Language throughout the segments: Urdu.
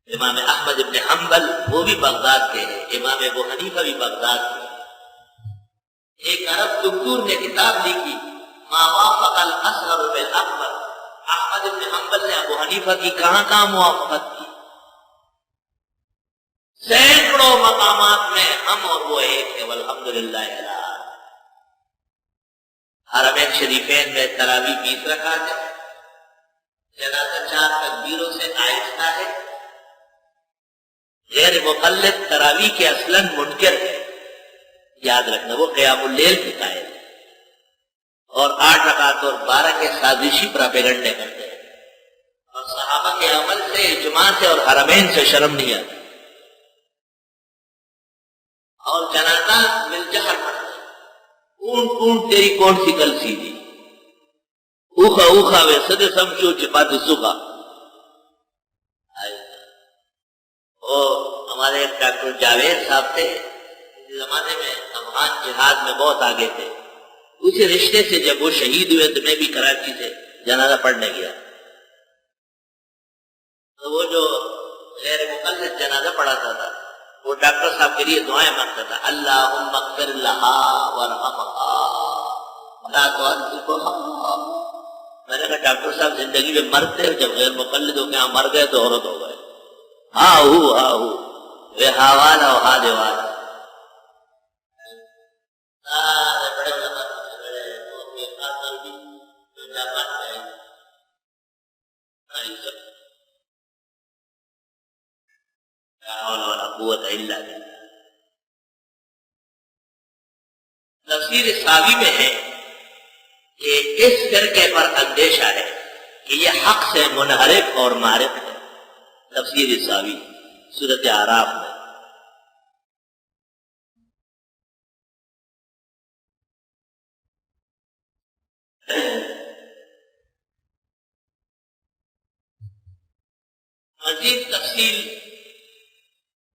امام احمد ابن حنبل وہ بھی بغداد کے ہیں، امام ابو حنیفہ بھی بغداد کے ہیں۔ ایک عرب دکتور نے کتاب لکھی ما وافق الاصغر بالاکبر، احمد ابن حنبل نے ابو حنیفہ کی کہاں کہاں موافقت کی، سینکڑوں مقامات میں ہم اور وہ ایک ہے، والحمدللہ اعلیٰ۔ حرمین شریفین میں تراویح 20 رکعت ہے، جنازہ 4 تکبیروں سے آہستہ ہے، غیر مقلد تراویح کے اصلاً منکر ہے، یاد رکھنا وہ قیام اللیل کے قائل ہے، اور 8 رکعت اور 12 کے سازشی پراپیگنڈے کرتے ہیں، اور صحابہ کے عمل سے، اجماع سے اور حرمین سے شرم نہیں آتی، اور جنازہ ملجہر پڑھتے ہیں، اون اون تیری کون سی کل سیدھی، اوخا اوخا وے صدے سمجھو چپات سکھا۔ ہمارے ایک ڈاکٹر جاوید صاحب تھے، اس زمانے میں افغان جہاد میں بہت آگے تھے، اسی رشتے سے جب وہ شہید ہوئے تو میں بھی کراچی سے جنازہ پڑھنے گیا، تو وہ جو غیر مقلد جنازہ پڑھاتا تھا وہ ڈاکٹر صاحب کے لیے دعائیں مانگتا تھا، اللہم اغفر لہا وارحمہا لا تعذبہا۔ میں نے کہا ڈاکٹر صاحب زندگی میں مرتے جب غیر مقلد ہو کے یہاں مر گئے تو عورت ہو گئے، ہاں ہو وے حوالا و ہا دیوالا۔ بڑے قوت الا باللہ۔ تفسیر ساوی میں ہے کہ اس فرقے پر اندیشہ ہے کہ یہ حق سے منحرف اور معرف ہے، تفسیر ساوی سورۃ اعراف میں۔ مزید تفصیل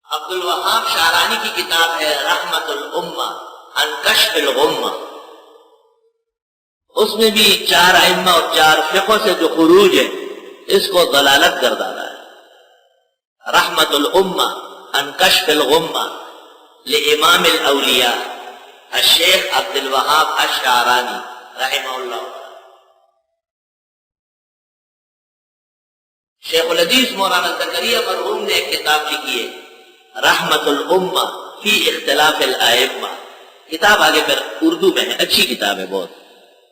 عبد الوہاب شعرانی کی کتاب ہے رحمت الامہ عن کشف الغمہ، اس میں بھی 4 ائمہ اور 4 فقہ سے جو خروج ہے اس کو ضلالت گردانا ہے۔ رحمت الامہ عن کشف الغمہ لامام الاولیاء الشیخ عبد الوہاب الشعرانی رحمہ اللہ۔ شیخ الحدیث مولانا زکریا مرحوم نے ایک کتاب لکھی ہے رحمت الامہ فی اختلاف الائمہ، کتاب آگے پھر اردو میں ہے، اچھی کتاب ہے بہت،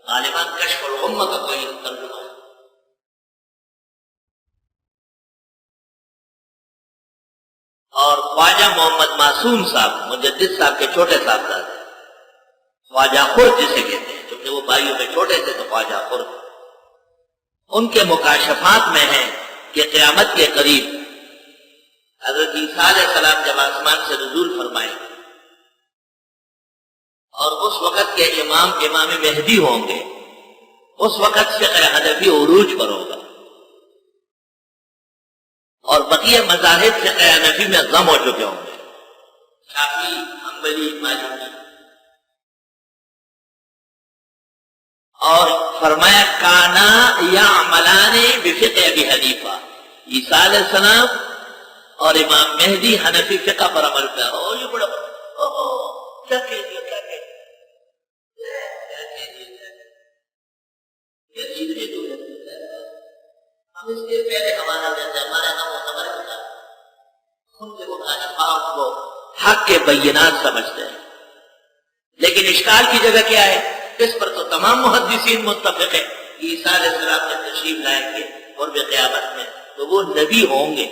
غالباً کشف الغمہ کا کوئی ترجمہ ہے۔ اور خواجہ محمد معصوم صاحب مجدد صاحب کے چھوٹے صاحبزادے، خواجہ خرد جسے کہتے ہیں، چونکہ وہ بھائیوں میں چھوٹے تھے تو خواجہ خرد، ان کے مکاشفات میں ہیں کہ قیامت کے قریب حضرت عیسیٰ علیہ السلام جب آسمان سے نزول فرمائیں اور اس وقت کے امام مہدی ہوں گے، اس وقت فقہ حنفی عروج پر ہوگا، اور بقیہ مذاہب فقہ حنفی میں غم ہو چکے ہوں گے، شافعی، حنبلی، مالکی، اور فرمایا کانا یعملان بفقہ ابی حنیفہ، عیسیٰ علیہ السلام اور امام مہدی حنفی فقہ پر عمل کیا ہو۔ یہ بڑا کیا کہہ دیا، کیا کہہ دیا، یہ چیز ہے تو ہم اس کے پہلے ہمارا جیسے ہمارے نام ہمارے بتا ہم سے وہ کاشفات کو حق کے بینات سمجھتے ہیں، لیکن اشکال کی جگہ کیا ہے، اس پر تو تمام محدثین متفق ہیں، عیسیٰ علیہ السلام نے تشریف لائیں گے اور بے قیامت میں تو وہ نبی ہوں گے،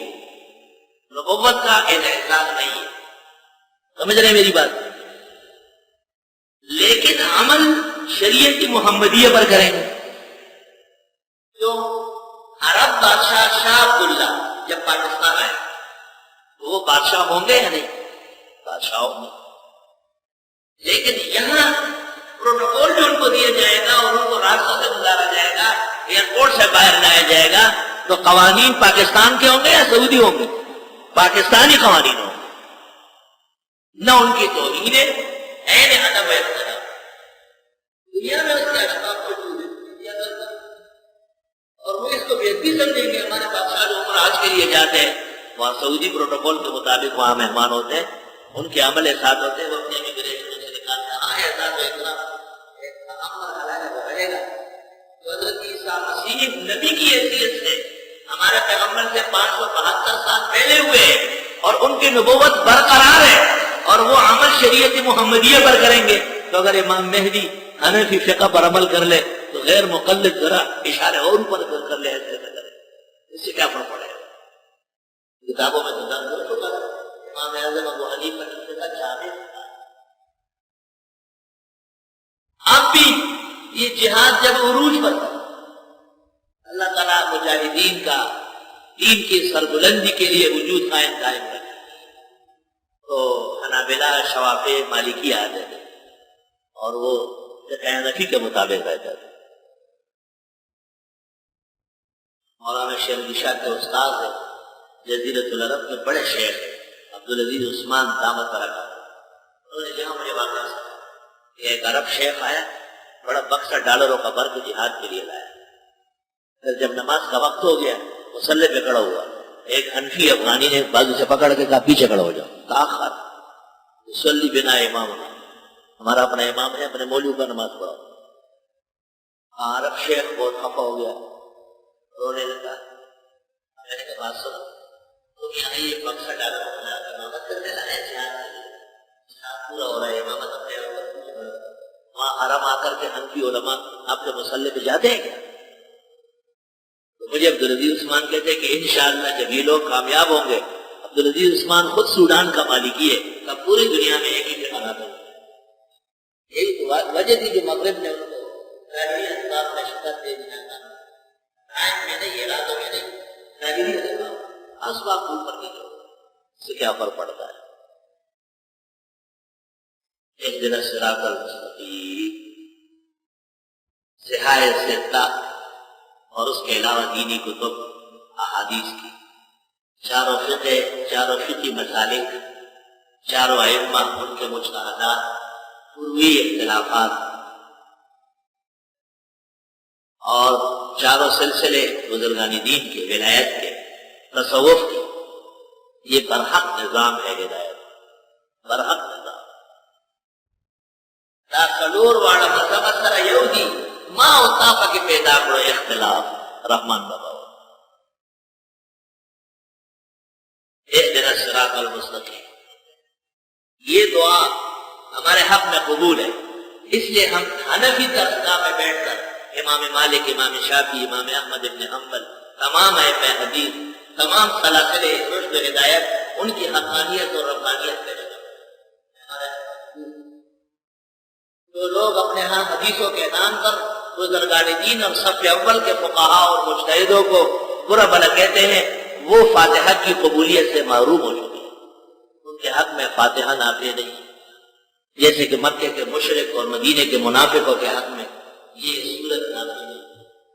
نبوت کا انحصار نہیں ہے، سمجھ رہے ہیں میری بات، لیکن عمل شریعت کی محمدیہ پر کریں گے۔ جو عرب بادشاہ شاہ عبداللہ جب پاکستان آئے تو وہ بادشاہ ہوں گے یا نہیں؟ بادشاہ ہوں گے، لیکن یہاں پروٹوکول جو ان کو دیا جائے گا اور ان کو راستوں سے گزارا جائے گا، ایئرپورٹ سے باہر لایا جائے گا، تو قوانین پاکستان کے ہوں گے یا سعودی ہوں گے؟ پاکستانی قوانین ہوں گے، نہ ان کی توہین ہے، عین ادب و احترام، دنیا میں اس کے اشفاق موجود ہے، اور وہ اس کو بےعزتی سمجھیں گے۔ ہمارے بادشاہ جو عمر حج کے لیے جاتے ہیں وہاں سعودی پروٹوکول کے مطابق وہاں مہمان ہوتے ہیں، ان کے عمل ساتھ ہوتے ہیں، وہ اپنے امیگریشن سے نکالتے ہیں، ایسا تو اتنا رہے گا۔ حضرت عیسیٰ مسیح نبی کی حیثیت سے ہمارے پیغمبر سے 572 سال پہلے ہوئے ہیں اور ان کی نبوت برقرار ہے، اور وہ عمل شریعت محمدیہ پر کریں گے۔ تو اگر امام مہدی حنفی فقہ پر عمل کر لے تو غیر مقلد ذرا اشارے اور اوپر کر لے، ایسے کرے، اس سے کیا فرق پڑے گا؟ کتابوں میں تو درج ہو چکا ہے، امام اعظم ابو حنیفہ کا جامع تھا۔ اب بھی یہ جہاد جب عروج پر تھا، اللہ تعالیٰ مجاہدین کا دین کی سربلندی کے لیے وجود قائم رکھا، تو حنابلہ شوافی مالکی آتے تھے اور وہ حنفی کے مطابق رہتے تھے۔ مولانا شیر علی شاہ کے استاد ہیں، جزیرۃ العرب کے بڑے شیخ عبدالعزیز عثمان دامت برکاتہ، انہوں نے جہاں مجھے واقعہ سنا کہ ایک عرب شیخ آیا، بڑا بکسا ڈالروں کا بھر کے جہاد کے لیے لایا، پھر جب نماز کا وقت ہو گیا مصلی پہ کھڑا ہوا، ایک حنفی افغانی نے بازو سے پکڑ کے کہا پیچھے کھڑا ہو جاؤ، تاخر مصلی بنا امام، ہمارا اپنا امام ہے، اپنے مولوی پر نماز پڑھاؤ۔ عرب شیخ بہت خفا ہو گیا، رونے لگا، میں نے کہا بات سنو، تم یہاں یہ بکسا ڈالا امامت کرنے لائے جہاد پورا ہو رہا ہے، امامت اپنے وہاں حرم آ کر کے حنفی علماء آپ کے مصلی پہ جاتے ہیں کیا؟ تو مجھے عبدالعزیز عثمان کہتے ہیں کہ انشاءاللہ جب یہ لوگ کامیاب ہوں گے، عبدالعزیز عثمان خود سوڈان کا مالکی ہے، تب پوری دنیا میں ایک ہی ٹھکانا تھا۔ یہی تو وجہ تھی جو مغرب نے ان کو ظاہری اسباب میں شکست دے دیا تھا، ٹائم میں نہیں، ارادوں میں نہیں، ظاہری اسباب اوپر کی جو اس سے کیا فرق پڑتا ہے؟ اهدنا الصراط المستقیم، صحائے ستہ اور اس کے علاوہ دینی کتب احادیث کی، چاروں فقہی مسالک، چاروں ائمہ ان کے مجتہدات، فروعی اختلافات، اور چاروں سلسلے بزرگان دین کے، ولایت کے، تصوف کے، یہ برحق نظام ہے ہدایت، برحق نظام۔ دا سلور واڑا مذہب سره یو دي، ما او تا پکې پیدا کړو اختلاف، رحمان بابا اهدنا الصراط المستقیم، یہ دعا ہمارے حق میں قبول ہے، اس لیے ہم حنفی درسگاہ میں بیٹھ کر امام مالک، امام شافعی، امام احمد ابن حنبل، تمام ائمہ حدیث، تمام سلاسل رشد و ہدایت، ان کی حقانیت اور ربانیت پیدا کرتے ہیں۔ جو لوگ اپنے ہاں حدیثوں کے نام پر بزرگان دین اور صف اول کے فقہا اور مجتہدوں کو برا بھلا کہتے ہیں، وہ فاتحہ کی قبولیت سے محروم ہو چکے ہیں، ان کے حق میں فاتحہ نافع نہیں، جیسے کہ مکے کے مشرک اور مدینے کے منافقوں کے حق میں یہ صورت نافع نہیں۔